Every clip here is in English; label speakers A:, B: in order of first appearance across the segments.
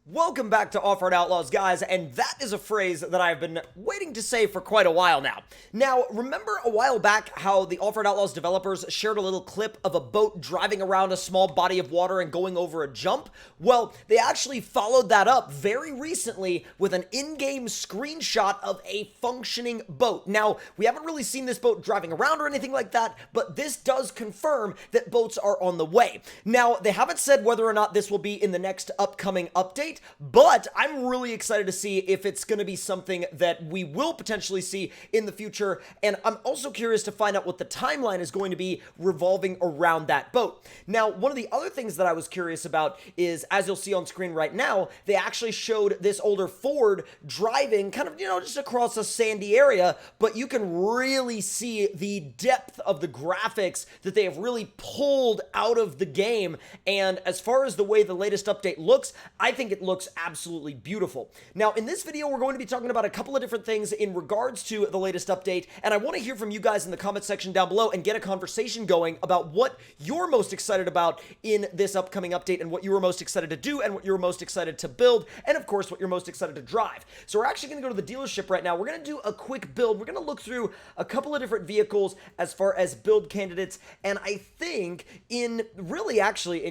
A: Welcome back to Offroad Outlaws, guys, and that is a phrase that I've been waiting to say for quite a while now. Now, remember a while back how the Offroad Outlaws developers shared a little clip of a boat driving around a small body of water and going over a jump? Well, they actually followed that up very recently with an in-game screenshot of a functioning boat. Now, we haven't really seen this boat driving around or anything like that, but this does confirm that boats are on the way. Now, they haven't said whether or not this will be in the next upcoming update, but I'm really excited to see if it's going to be something that we will potentially see in the future, and I'm also curious to find out what the timeline is going to be revolving around that boat. Now, one of the other things that I was curious about is, as you'll see on screen right now, they actually showed this older Ford driving kind of, just across a sandy area, but you can really see the depth of the graphics that they have really pulled out of the game, and as far as the way the latest update looks, I think it looks absolutely beautiful. Now, in this video, we're going to be talking about a couple of different things in regards to the latest update, and I want to hear from you guys in the comment section down below and get a conversation going about what you're most excited about in this upcoming update and what you were most excited to do and what you were most excited to build, and of course, what you're most excited to drive. So we're actually going to go to the dealership right now. We're going to do a quick build. We're going to look through a couple of different vehicles as far as build candidates, and I think in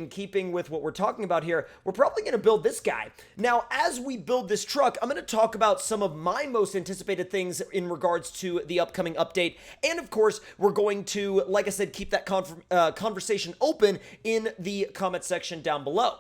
A: keeping with what we're talking about here, we're probably going to build this guy. Now, as we build this truck, I'm going to talk about some of my most anticipated things in regards to the upcoming update, and of course, we're going to, like I said, keep that conversation open in the comment section down below.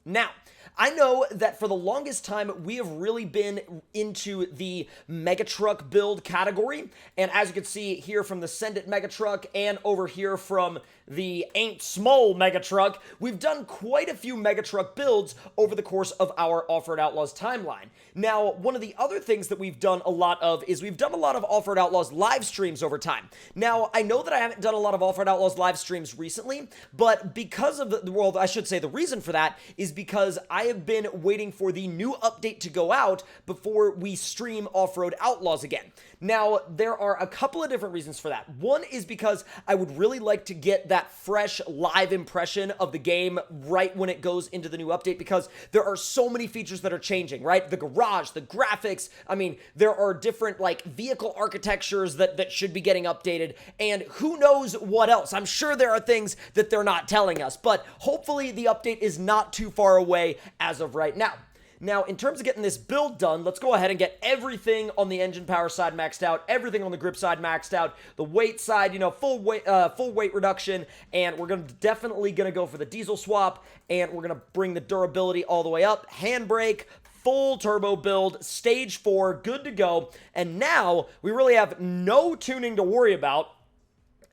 A: Now, I know that for the longest time, we have really been into the mega truck build category, and as you can see here from the Send It mega truck and over here from the Ain't Small mega truck, we've done quite a few mega truck builds over the course of our Offroad Outlaws timeline. Now, one of the other things that we've done a lot of is we've done a lot of Offroad Outlaws live streams over time. Now, I know that I haven't done a lot of Offroad Outlaws live streams recently, but because of the reason for that is because I have been waiting for the new update to go out before we stream Offroad Outlaws again. Now, there are a couple of different reasons for that. One is because I would really like to get that fresh live impression of the game right when it goes into the new update, because there are so many features that are changing, right? The garage, the graphics, I mean, there are different vehicle architectures that should be getting updated, and who knows what else. I'm sure there are things that they're not telling us, but hopefully the update is not too far away as of right now. Now, in terms of getting this build done, let's go ahead and get everything on the engine power side maxed out, everything on the grip side maxed out, the weight side, full weight reduction, and we're definitely gonna go for the diesel swap, and we're gonna bring the durability all the way up, handbrake, full turbo build, stage 4, good to go, and now we really have no tuning to worry about.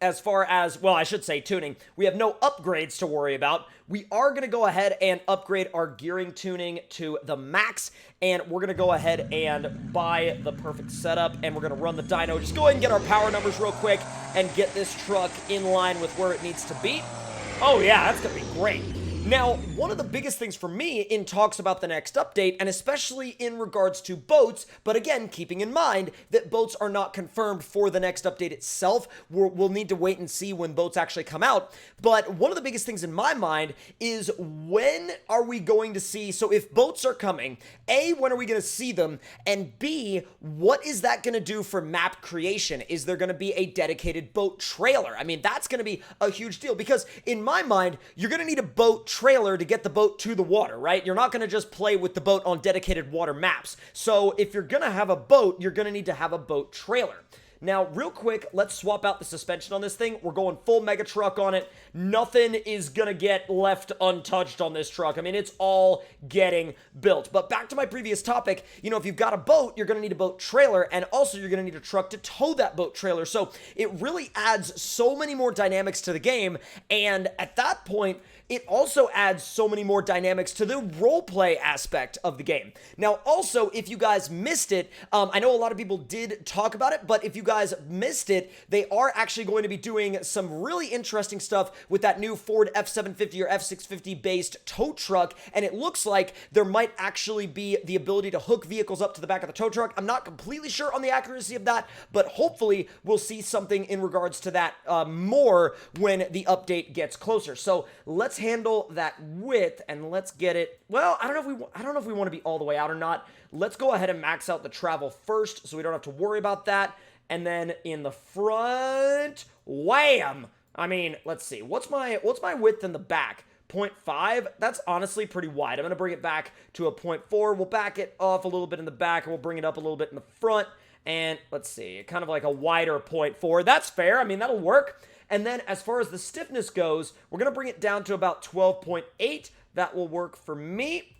A: As far as, well, I should say tuning. We have no upgrades to worry about. We are going to go ahead and upgrade our gearing tuning to the max, and we're going to go ahead and buy the perfect setup, and we're going to run the dyno. Just go ahead and get our power numbers real quick and get this truck in line with where it needs to be. Oh yeah, that's going to be great. Now, one of the biggest things for me in talks about the next update, and especially in regards to boats, but again, keeping in mind that boats are not confirmed for the next update itself, we'll need to wait and see when boats actually come out, but one of the biggest things in my mind is when are we going to see, so if boats are coming, A, when are we going to see them, and B, what is that going to do for map creation? Is there going to be a dedicated boat trailer? I mean, that's going to be a huge deal, because in my mind, you're going to need a boat trailer to get the boat to the water, right? You're not going to just play with the boat on dedicated water maps. So if you're going to have a boat, you're going to need to have a boat trailer. Now, real quick, let's swap out the suspension on this thing. We're going full mega truck on it. Nothing is going to get left untouched on this truck. I mean, it's all getting built. But back to my previous topic, if you've got a boat, you're going to need a boat trailer, and also you're going to need a truck to tow that boat trailer. So it really adds so many more dynamics to the game, and at that point, it also adds so many more dynamics to the roleplay aspect of the game. Now, also, if you guys missed it, I know a lot of people did talk about it, but if you guys missed it, they are actually going to be doing some really interesting stuff with that new Ford F750 or F650 based tow truck, and it looks like there might actually be the ability to hook vehicles up to the back of the tow truck. I'm not completely sure on the accuracy of that, but hopefully we'll see something in regards to that more when the update gets closer. So let's handle that width and let's get it. Well, I don't know if we want to be all the way out or not. Let's go ahead and max out the travel first so we don't have to worry about that. And then in the front, wham! I mean, let's see. What's my width in the back? 0.5? That's honestly pretty wide. I'm going to bring it back to a 0.4. We'll back it off a little bit in the back, and we'll bring it up a little bit in the front. And let's see, kind of like a wider 0.4. That's fair. I mean, that'll work. And then as far as the stiffness goes, we're going to bring it down to about 12.8. That will work for me.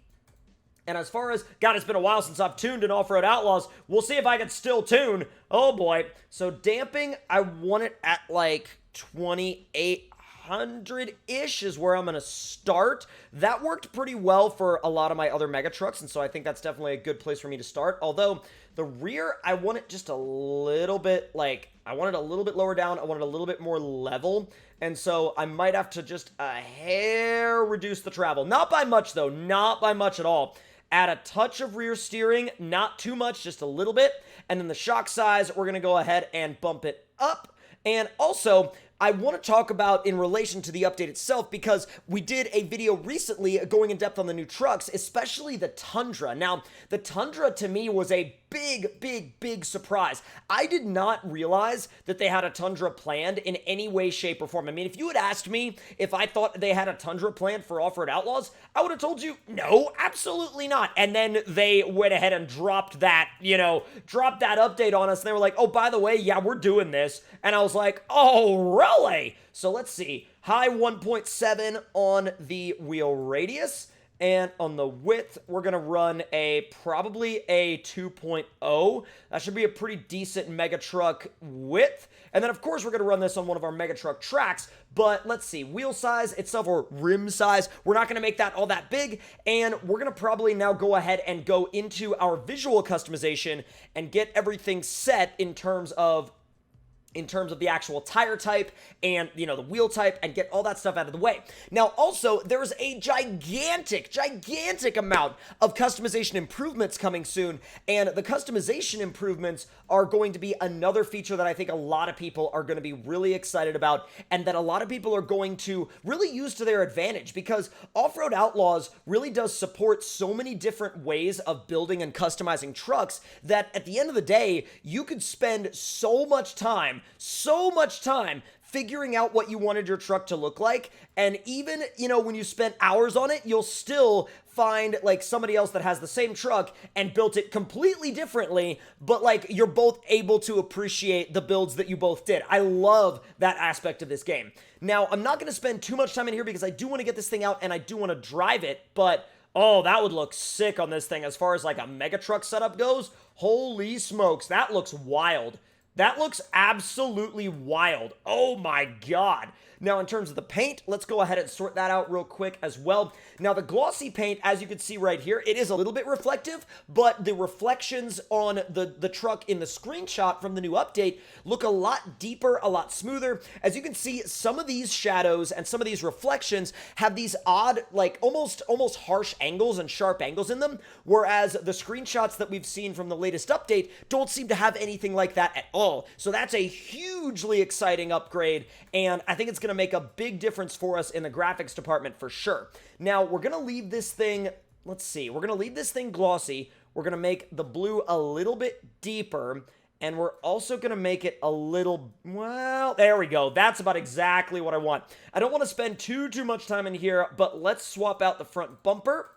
A: And as far as, God, it's been a while since I've tuned in Offroad Outlaws. We'll see if I can still tune. Oh, boy. So damping, I want it at like 2800-ish is where I'm going to start. That worked pretty well for a lot of my other mega trucks, and so I think that's definitely a good place for me to start. Although the rear, I want it just a little bit, like, I want it a little bit lower down. I want it a little bit more level, and so I might have to just a hair reduce the travel. Not by much, though. Not by much at all. Add a touch of rear steering, not too much, just a little bit. And then the shock size, we're going to go ahead and bump it up. And also, I want to talk about in relation to the update itself because we did a video recently going in depth on the new trucks, especially the Tundra. Now, the Tundra to me was a big surprise. I did not realize that they had a Tundra planned in any way, shape, or form. I mean, if you had asked me if I thought they had a Tundra planned for Offroad Outlaws, I would have told you, no, absolutely not. And then they went ahead and dropped that, dropped that update on us. And they were like, oh, by the way, yeah, we're doing this. And I was like, oh, really? So let's see. High 1.7 on the wheel radius. And on the width, we're going to run probably a 2.0. That should be a pretty decent mega truck width. And then, of course, we're going to run this on one of our mega truck tracks. But let's see, wheel size itself or rim size, we're not going to make that all that big. And we're going to probably now go ahead and go into our visual customization and get everything set in terms of the actual tire type and, the wheel type and get all that stuff out of the way. Now, also, there's a gigantic amount of customization improvements coming soon, and the customization improvements are going to be another feature that I think a lot of people are going to be really excited about and that a lot of people are going to really use to their advantage because Offroad Outlaws really does support so many different ways of building and customizing trucks that at the end of the day, you could spend so much time figuring out what you wanted your truck to look like. And even, when you spent hours on it, you'll still find like somebody else that has the same truck and built it completely differently, but like you're both able to appreciate the builds that you both did. I love that aspect of this game. Now, I'm not going to spend too much time in here because I do want to get this thing out and I do want to drive it, but oh, that would look sick on this thing as far as like a mega truck setup goes. Holy smokes, that looks wild. That looks absolutely wild. Oh my God. Now, in terms of the paint, let's go ahead and sort that out real quick as well. Now, the glossy paint, as you can see right here, it is a little bit reflective, but the reflections on the truck in the screenshot from the new update look a lot deeper, a lot smoother. As you can see, some of these shadows and some of these reflections have these odd, like almost harsh angles and sharp angles in them, whereas the screenshots that we've seen from the latest update don't seem to have anything like that at all. So that's a hugely exciting upgrade, and I think it's going to make a big difference for us in the graphics department for sure. Now, we're going to leave this thing, let's see, we're going to leave this thing glossy. We're going to make the blue a little bit deeper, and we're also going to make it a little, well, there we go. That's about exactly what I want. I don't want to spend too much time in here, but let's swap out the front bumper.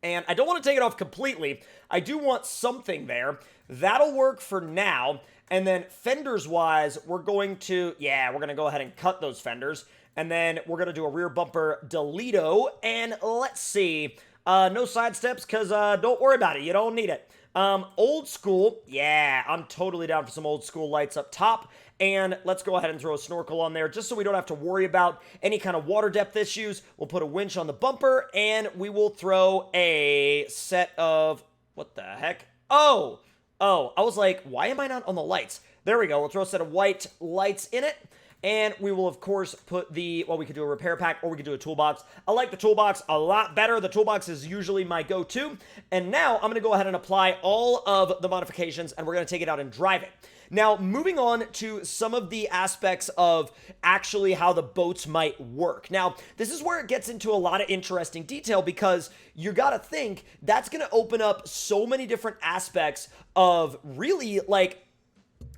A: And I don't want to take it off completely. I do want something there. That'll work for now. And then fenders-wise, we're going to go ahead and cut those fenders. And then we're going to do a rear bumper deleto. And let's see. No side steps, because don't worry about it. You don't need it. Old school. Yeah, I'm totally down for some old school lights up top. And let's go ahead and throw a snorkel on there just so we don't have to worry about any kind of water depth issues. We'll put a winch on the bumper, and we will throw a set of, what the heck? Oh, I was like, why am I not on the lights? There we go. We'll throw a set of white lights in it. And we will, of course, put the, well, we could do a repair pack or we could do a toolbox. I like the toolbox a lot better. The toolbox is usually my go-to. And now I'm going to go ahead and apply all of the modifications, and we're going to take it out and drive it. Now, moving on to some of the aspects of actually how the boats might work. Now, this is where it gets into a lot of interesting detail, because you gotta think that's gonna open up so many different aspects of really, like,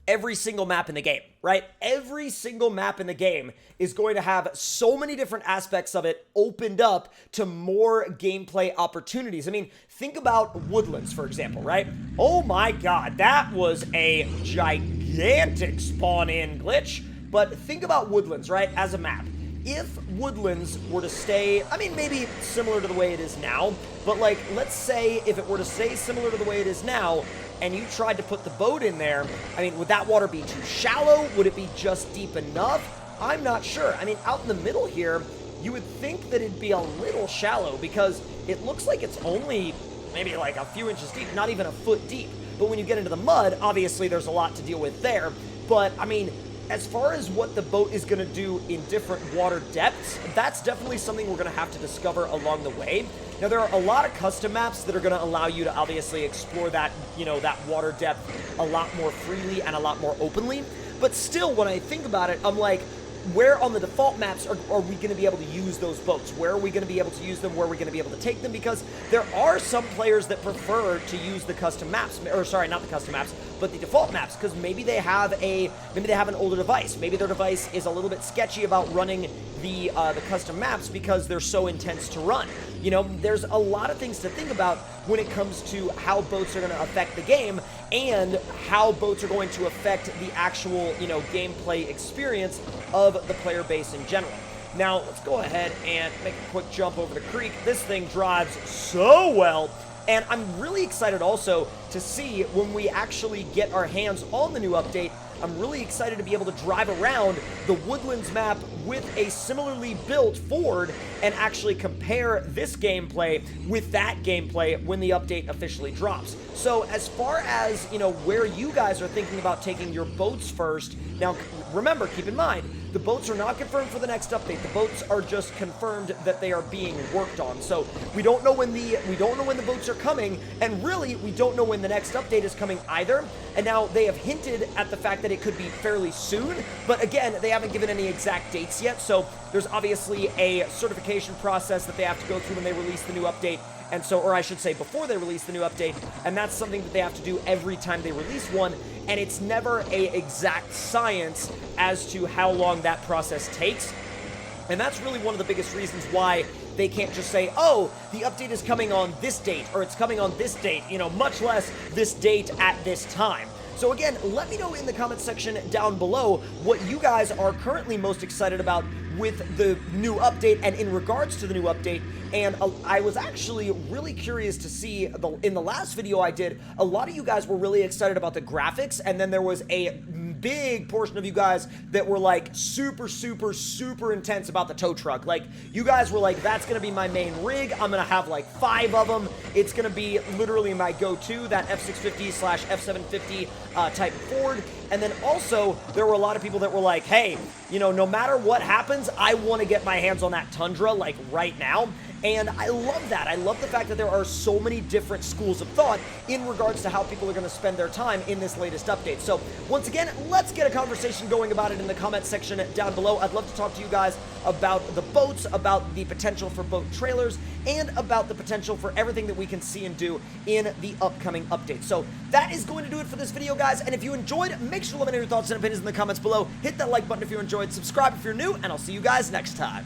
A: every single map in the game, right? Every single map in the game is going to have so many different aspects of it opened up to more gameplay opportunities. I mean, think about Woodlands, for example, right? Oh my god, that was a gigantic spawn-in glitch. But think about Woodlands, right, as a map. If Woodlands were to stay, I mean, maybe similar to the way it is now, but, like, let's say if it were to stay similar to the way it is now, and you tried to put the boat in there, I mean, would that water be too shallow? Would it be just deep enough? I'm not sure. I mean, out in the middle here, you would think that it'd be a little shallow, because it looks like it's only maybe like a few inches deep, not even a foot deep. But when you get into the mud, obviously there's a lot to deal with there. But, I mean, as far as what the boat is going to do in different water depths, that's definitely something we're going to have to discover along the way. Now, there are a lot of custom maps that are going to allow you to obviously explore that, you know, that water depth a lot more freely and a lot more openly. But still, when I think about it, I'm like, where on the default maps are we going to be able to use those boats? Where are we going to be able to use them? Where are we going to be able to take them? Because there are some players that prefer to use the custom maps, or sorry, not the custom maps, but the default maps, because maybe they have an older device. Maybe their device is a little bit sketchy about running the custom maps because they're so intense to run. You know, there's a lot of things to think about when it comes to how boats are going to affect the game and how boats are going to affect the actual, you know, gameplay experience of the player base in general. Now, let's go ahead and make a quick jump over the creek. This thing drives so well. And I'm really excited also to see when we actually get our hands on the new update. I'm really excited to be able to drive around the Woodlands map with a similarly built Ford and actually compare this gameplay with that gameplay when the update officially drops. So as far as, you know, where you guys are thinking about taking your boats first, now remember, keep in mind, the boats are not confirmed for the next update. The boats are just confirmed that they are being worked on. So we don't know when the boats are coming, and really we don't know when the next update is coming either. And now they have hinted at the fact that it could be fairly soon, but again, they haven't given any exact dates yet. So there's obviously a certification process that they have to go through when they release the new update. And so, or I should say before they release the new update, and that's something that they have to do every time they release one, and it's never a exact science as to how long that process takes. And that's really one of the biggest reasons why they can't just say, oh, the update is coming on this date, or it's coming on this date, you know, much less this date at this time. So again, let me know in the comment section down below what you guys are currently most excited about with the new update and in regards to the new update. And I was actually really curious to see, in the last video I did, a lot of you guys were really excited about the graphics, and then there was a big portion of you guys that were like super intense about the tow truck. Like, you guys were like, that's gonna be my main rig, I'm gonna have like 5 of them, it's gonna be literally my go-to, that F650/F750 type Ford. And then also, there were a lot of people that were like, hey, you know, no matter what happens, I want to get my hands on that Tundra, like, right now. And I love that. I love the fact that there are so many different schools of thought in regards to how people are going to spend their time in this latest update. So, once again, let's get a conversation going about it in the comment section down below. I'd love to talk to you guys about the boats, about the potential for boat trailers, and about the potential for everything that we can see and do in the upcoming update. So, that is going to do it for this video, guys. And if you enjoyed, make sure to let me know your thoughts and opinions in the comments below. Hit that like button if you enjoyed, subscribe if you're new, and I'll see you guys next time.